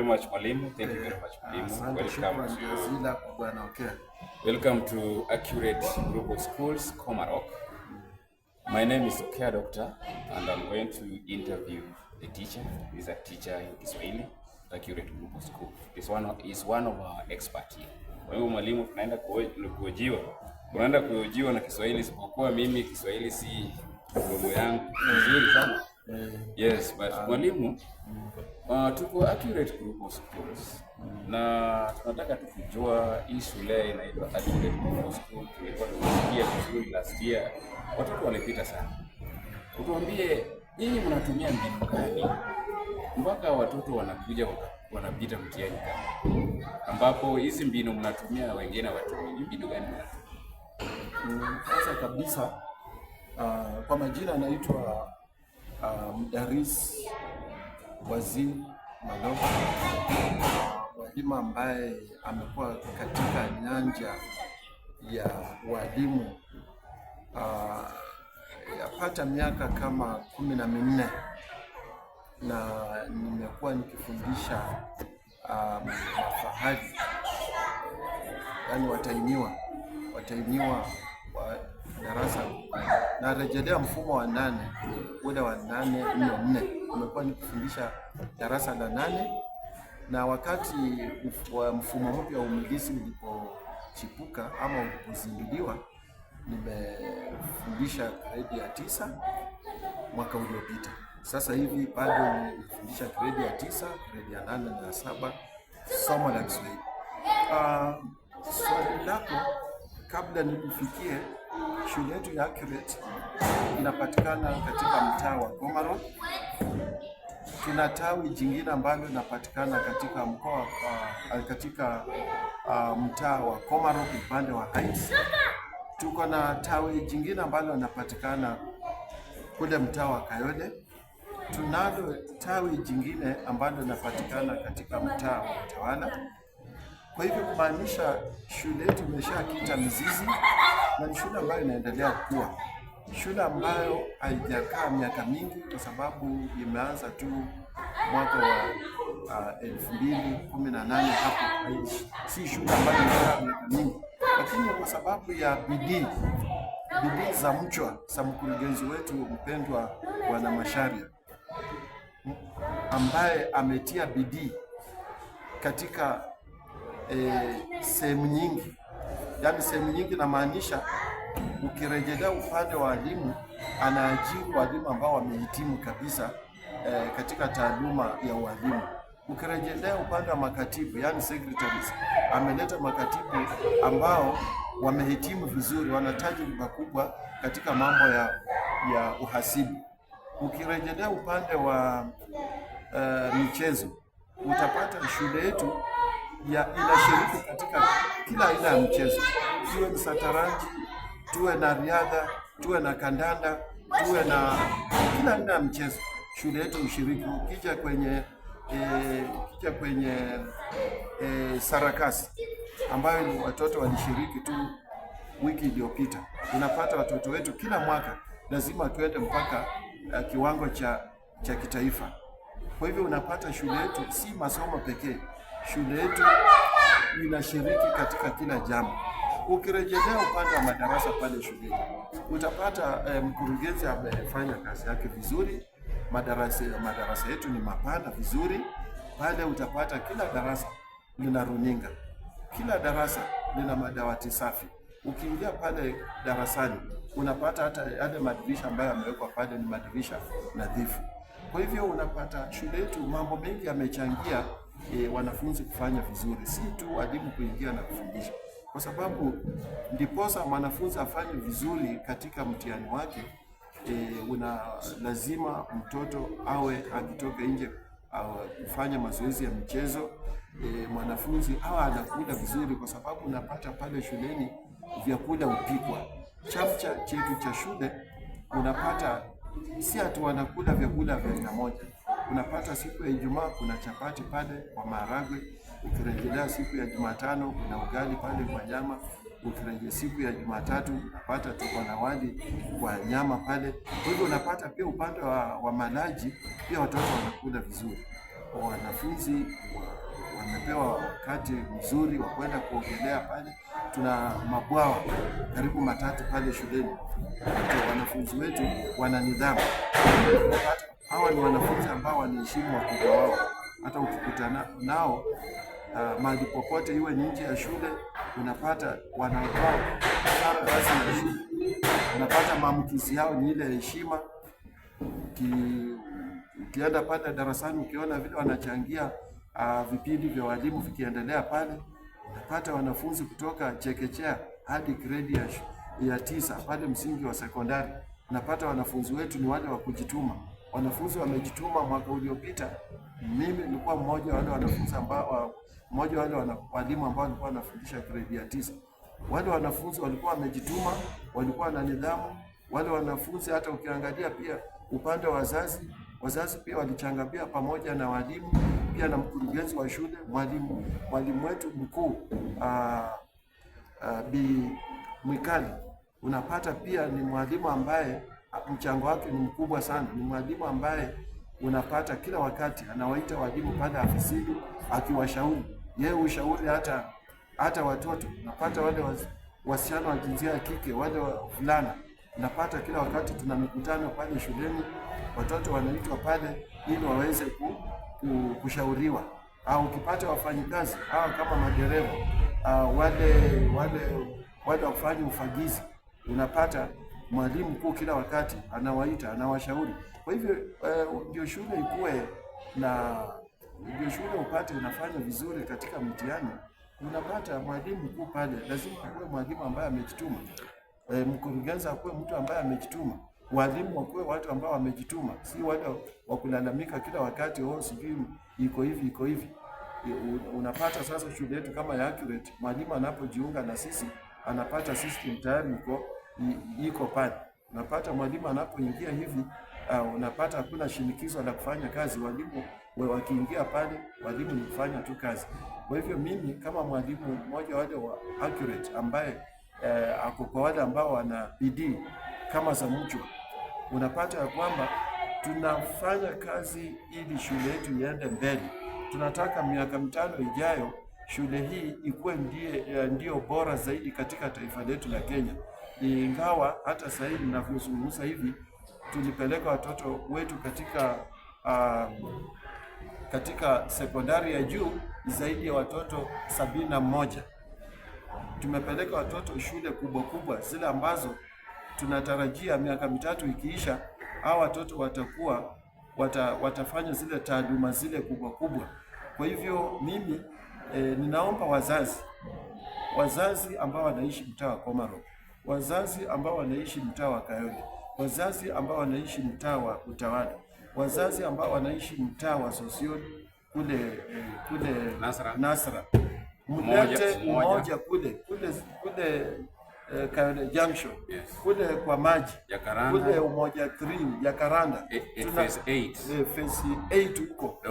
very much, Mwalimu. Thank you very much, Mwalimu. Welcome to Accurate Group of Schools, Komarok. My name is Okea Doctor, and I'm going to interview the teacher. He's a teacher in Kiswahili, Accurate Group of Schools. He's one of our experts here. Kwa hiyo Mwalimu, tunaenda kuhojiwa na Kiswahili, isipokuwa mimi Kiswahili si lugha yangu nzuri sana. Yes, but Mwalimu, tuko Accurate Group of Schools na tunataka kujua hii shule inaitwa Accurate Group of Schools. Tulikuwa tunasikia vizuri last year, watoto walipita sana. Utuambie nyinyi mnatumia mbinu gani mpaka watoto wanakuja wanapita mtihani kama, ambapo hizi mbinu mnatumia wengine watumie? Mbinu gani mnatumia? Kwanza kabisa, kwa majina naitwa Mdaris Waziri Maloba, mwalimu ambaye amekuwa katika nyanja ya walimu yapata miaka kama 14, na nimekuwa nikifundisha mafahali, yani watainiwa wa darasa, na rejelea mfumo wa 8 ule wa 8-4-4. Nimekuwa nikifundisha darasa la 8, na wakati wa mfumo mpya wa umilisi ulipochipuka ama ulipozinduliwa, nimefundisha grade ya 9 mwaka uliopita. Sasa hivi bado nifundisha grade ya 9, grade ya 8 na 7 somo la Kiswahili. Swali lako kabla nikufikie, shule yetu ya Accurate inapatikana katika mtaa wa Komarok. Tuna tawi jingine ambalo linapatikana katika mkoa mtaa wa Komarok upande wa Heights. Tuko na tawi jingine ambalo linapatikana kule mtaa wa Kayole. Tunalo tawi jingine ambalo linapatikana katika mtaa wa Utawala. Kwa hivyo kumaanisha shule yetu imeshakita mizizi, na ni shule ambayo inaendelea kuwa shule ambayo haijakaa miaka mingi, kwa sababu imeanza tu mwaka wa 2018 hapo. Si shule ambayo imekaa miaka mingi, lakini kwa sababu ya bidii za mchwa za mkurugenzi wetu mpendwa Bwana Masharia, ambaye ametia bidii katika sehemu nyingi. Yani sehemu nyingi namaanisha, ukirejelea upande wa walimu, anaajiri walimu ambao wamehitimu kabisa katika taaluma ya ualimu. Ukirejelea upande wa makatibu, yani secretaries, ameleta makatibu ambao wamehitimu vizuri, wana tajriba kubwa katika mambo ya uhasibu. Ukirejelea upande wa michezo, utapata shule yetu inashiriki katika kila aina ya mchezo, tuwe ni sataranji, tuwe na riadha, tuwe na kandanda, tuwe na kila aina ya mchezo. Shule yetu ushiriki. Ukija kwenye sarakasi ambayo ni watoto walishiriki tu wiki iliyopita, unapata watoto wetu kila mwaka lazima tuende mpaka kiwango cha kitaifa. Kwa hivyo unapata shule yetu si masomo pekee, shule yetu inashiriki katika kila jambo. Ukirejelea upande wa madarasa pale shuleni, utapata mkurugenzi amefanya kazi yake vizuri. Madarasa yetu ni mapana vizuri. Pale utapata kila darasa lina runinga, kila darasa lina madawati safi. Ukiingia pale darasani, unapata hata yale madirisha ambayo yamewekwa pale ni madirisha nadhifu. Kwa hivyo unapata shule yetu mambo mengi yamechangia wanafunzi kufanya vizuri, si tu walimu kuingia na kufundisha, kwa sababu ndiposa mwanafunzi afanye vizuri katika mtihani wake. Lazima mtoto awe akitoka nje kufanya mazoezi ya michezo. Mwanafunzi awe anakula vizuri, kwa sababu unapata pale shuleni vyakula upikwa. Chamcha chetu cha shule unapata si atu wanakula vyakula vya aina moja. Unapata siku ya Ijumaa kuna chapati pale kwa maharagwe, ukirejelea siku ya Jumatano kuna ugali pale kwa nyama, ukirejelea siku ya Jumatatu unapata tuko na wali kwa nyama pale. Kwa hivyo unapata pia upande wa malaji pia watoto wanakula vizuri. wanafunzi wamepewa wakati mzuri wa kwenda kuogelea pale. Tuna mabwawa karibu matatu pale shuleni. Wanafunzi wetu wana nidhamu. Hawa ni wanafunzi ambao wanaheshimu wakubwa wao. Hata ukikutana nao mahali popote, iwe ni nje ya shule, unapata wanavaa sare rasmi ya shule. Unapata maamkizi yao ni ile heshima. Ukienda pale darasani, ukiona vile wanachangia vipindi vya walimu vikiendelea pale, unapata wanafunzi kutoka chekechea hadi gredi ya 9 pale msingi wa sekondari. Unapata wanafunzi wetu ni wale wa kujituma. Wanafunzi wamejituma. Mwaka uliopita mimi nilikuwa mmoja wale wanafunzi ambao walimu ambao walikuwa wanafundisha gredi ya 9. Wale wanafunzi walikuwa wamejituma, walikuwa na nidhamu. Wale wanafunzi hata ukiangalia pia upande wa wazazi pia walichangamia pamoja na walimu, pia na mkurugenzi wa shule, mwalimu wetu mkuu Bi Mwikali. Unapata pia ni mwalimu ambaye mchango wake ni mkubwa sana. Ni mwalimu ambaye unapata kila wakati anawaita walimu pale afisini akiwashauri. Yeye ushauri hata watoto. Unapata wale wasichana wa jinsia ya kike, wale wavulana. Unapata kila wakati tuna mikutano pale shuleni, watoto wanaitwa pale ili waweze kushauriwa. Au ukipata wafanyikazi au kama madereva wale wafanya ufagizi, unapata mwalimu mkuu kila wakati anawaita, anawashauri. Kwa hivyo ndio shule shule upate unafanya vizuri katika mtihani, unapata mwalimu mkuu pale lazima awe mwalimu ambaye amejituma. Mkurugenzi akuwe mtu ambaye amejituma. Walimu wakuwe watu ambao wamejituma, si wale wa kulalamika kila wakati, sijui iko hivi. Unapata sasa shule yetu kama ya Accurate, mwalimu anapojiunga na sisi anapata system tayari iko pale. Unapata mwalimu anapoingia hivi, unapata hakuna shinikizo la kufanya kazi. Walimu wakiingia pale, walimu ni kufanya tu kazi. Kwa hivyo mimi kama mwalimu mmoja wale wa Accurate ambaye ako kwa wale ambao wana bidii kama za mchwa, unapata ya kwamba tunafanya kazi ili shule yetu iende mbele. Tunataka miaka 5 ijayo shule hii ikuwe ndio bora zaidi katika taifa letu la Kenya. Ingawa hata sasa hivi ninavyozungumza hivi, tulipeleka watoto wetu katika sekondari ya juu zaidi ya watoto 71. Tumepeleka watoto shule kubwa zile ambazo tunatarajia miaka 3 ikiisha, hao watoto watafanya zile taaluma zile kubwa. Kwa hivyo mimi ninaomba wazazi ambao wanaishi mtaa wa Komarok, wazazi ambao wanaishi mtaa wa Kayole, wazazi ambao wanaishi mtaa wa Utawala, wazazi ambao wanaishi mtaa wa Sosioni kule Nasra. Mulete umoja kule Kayole Junction, yes. Kule kwa maji kule Umoja 3 ya Karanda, phase 8 huko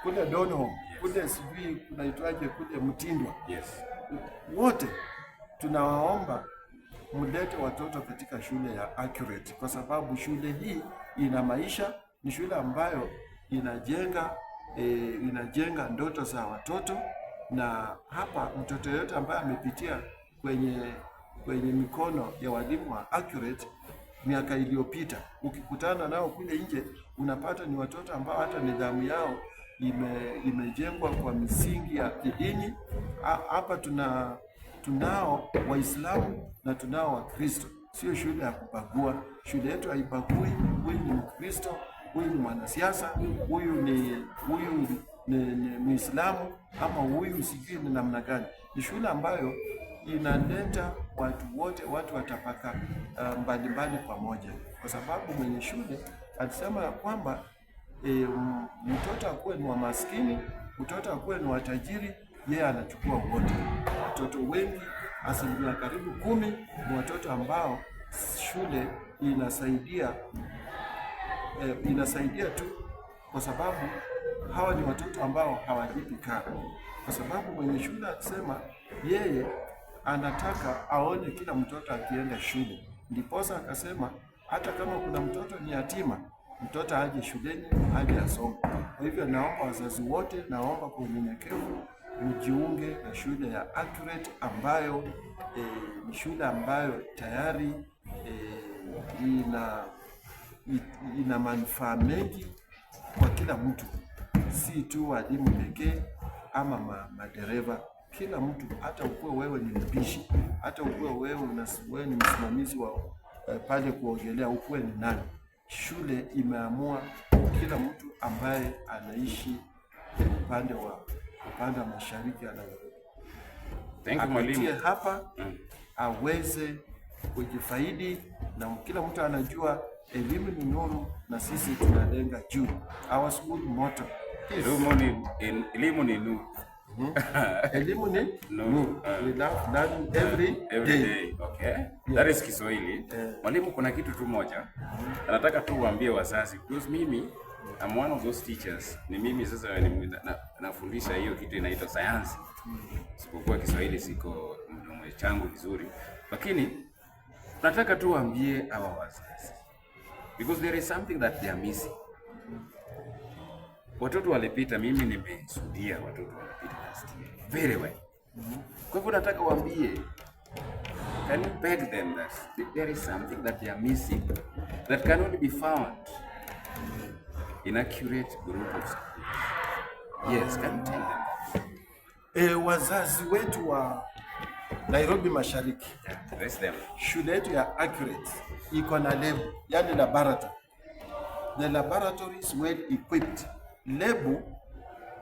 kule Donholm, yes. Kule sijui kunaitwaje kule Mtindwa, yes. Wote tunawaomba mulete watoto katika shule ya Accurate, kwa sababu shule hii ina maisha. Ni shule ambayo inajenga ndoto za watoto. Na hapa mtoto yote ambaye amepitia kwenye mikono ya walimu wa Accurate miaka iliyopita, ukikutana nao kule nje, unapata ni watoto ambao hata nidhamu yao imejengwa kwa misingi ya kidini. Hapa tunao Waislamu na tunao Wakristo. Sio shule ya kubagua. Shule yetu haibagui, huyu ni Mkristo, huyu ni mwanasiasa, huyu ni Muislamu, ama huyu sijui ni namna gani. Ni shule ambayo inaleta watu wote, watu watapaka mbalimbali pamoja, kwa sababu mwenye shule alisema ya kwamba mtoto akuwe ni wa maskini, mtoto akuwe ni wa tajiri, yeye anachukua wote. Watoto wengi, asilimia karibu 10, ni watoto ambao shule inasaidia tu, kwa sababu hawa ni watoto ambao hawalipi karo. Kwa sababu mwenye shule alisema yeye anataka aone kila mtoto akienda shule. Ndiposa akasema hata kama kuna mtoto ni yatima, mtoto aje shuleni, aje asome. Kwa hivyo naomba wazazi wote, naomba kwa unyenyekevu mjiunge na shule ya Accurate ambayo ni shule ambayo tayari ina manufaa mengi kwa kila mtu, si tu walimu pekee ama madereva. Kila mtu, hata ukuwe wewe ni mpishi, hata ukuwe wewe ni msimamizi wa pale kuogelea, ukuwe ni nani, shule imeamua kila mtu ambaye anaishi upande wa mashariki apitie hapa aweze kujifaidi, na kila mtu anajua elimu ni nuru na sisi tunalenga juu. Our school motto is elimu ni nuru. Elimu ni nuru. We love learning every day. Okay. Yeah. That is Kiswahili. Mwalimu, kuna kitu tu moja nataka tu uambie wazazi, because mimi I'm one of those teachers. Ni mimi sasa nafundisha hiyo kitu inaitwa sayansi. Sipokuwa Kiswahili siko mdomo changu vizuri, lakini nataka tu uambie hawa wazazi, because there is something that they are missing. Watoto walipita, mimi nimeshuhudia watoto walipita last year very well. Kwa hivyo nataka uambie, can you beg them that there is something that they are missing that can only be found in Accurate group of schools? Yes, can you tell them? Wazazi wetu wa Nairobi Mashariki, shule yetu ya Accurate iko na lab, yani laboratory. The laboratory is well equipped.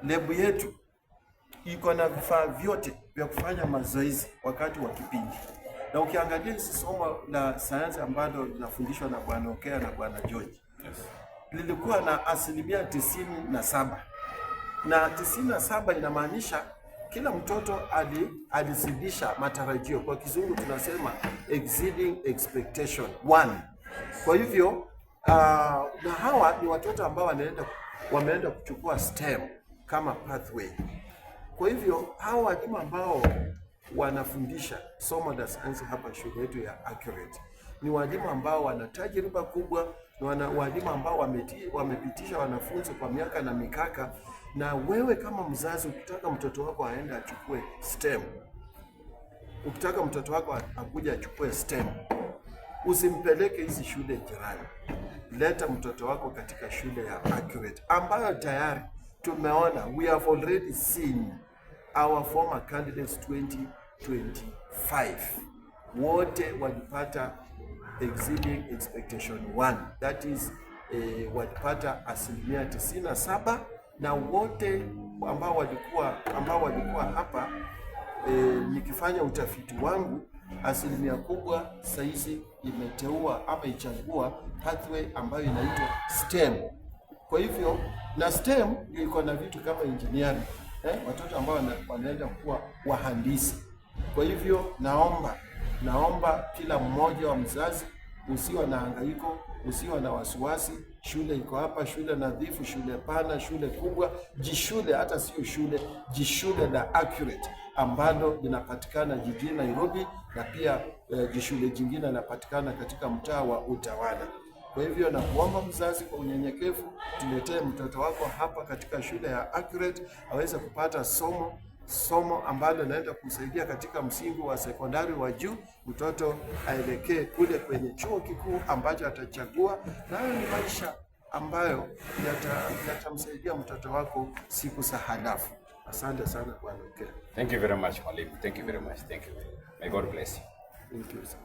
Lab yetu iko na vifaa vyote vya kufanya mazoezi wakati wa kipindi. Na ukiangalia hisi somo la sayansi ambalo linafundishwa na Bwana Okea na Bwana George, lilikuwa na 97%. Na 97 inamaanisha kila mtoto alizidisha matarajio. Kwa kizungu tunasema exceeding expectation 1. Kwa hivyo na hawa ni watoto ambao wameenda kuchukua STEM kama pathway. Kwa hivyo hawa walimu ambao wanafundisha somo la sayansi hapa shule yetu ya Accurate ni walimu ambao wana tajriba kubwa, na walimu ambao wamepitisha wanafunzi kwa miaka na mikaka. Na wewe kama mzazi, ukitaka mtoto wako aende achukue STEM, ukitaka mtoto wako akuja achukue STEM, usimpeleke hizi shule jirani. Leta mtoto wako katika shule ya Accurate ambayo tayari tumeona, we have already seen our former candidates 2025 wote walipata exceeding expectation 1, that is walipata 97%. Na wote ambao walikuwa hapa nikifanya utafiti wangu, asilimia kubwa saizi imeteua ama ichagua pathway ambayo inaitwa STEM. Kwa hivyo na STEM iko na vitu kama engineering, watoto ambao wanaenda kuwa wahandisi. Kwa hivyo naomba kila mmoja wa mzazi, usiwe na hangaiko, usiwe na wasiwasi. Shule iko hapa, shule nadhifu, shule pana, shule kubwa, jishule, hata sio shule, jishule la Accurate ambalo linapatikana jijini Nairobi, na pia jishule jingine linapatikana katika mtaa wa Utawala. Kwa hivyo na kuomba mzazi kwa unyenyekevu, tuletee mtoto wako hapa katika shule ya Accurate aweze kupata somo ambalo naenda kumsaidia katika msingi wa sekondari wa juu, mtoto aelekee kule kwenye chuo kikuu ambacho atachagua, na ni maisha ambayo yatamsaidia mtoto wako siku za halafu. Asante sana Bwana. Thank you very much, mwalimu. Thank you very much. Thank you. May God bless you. Thank you, sir.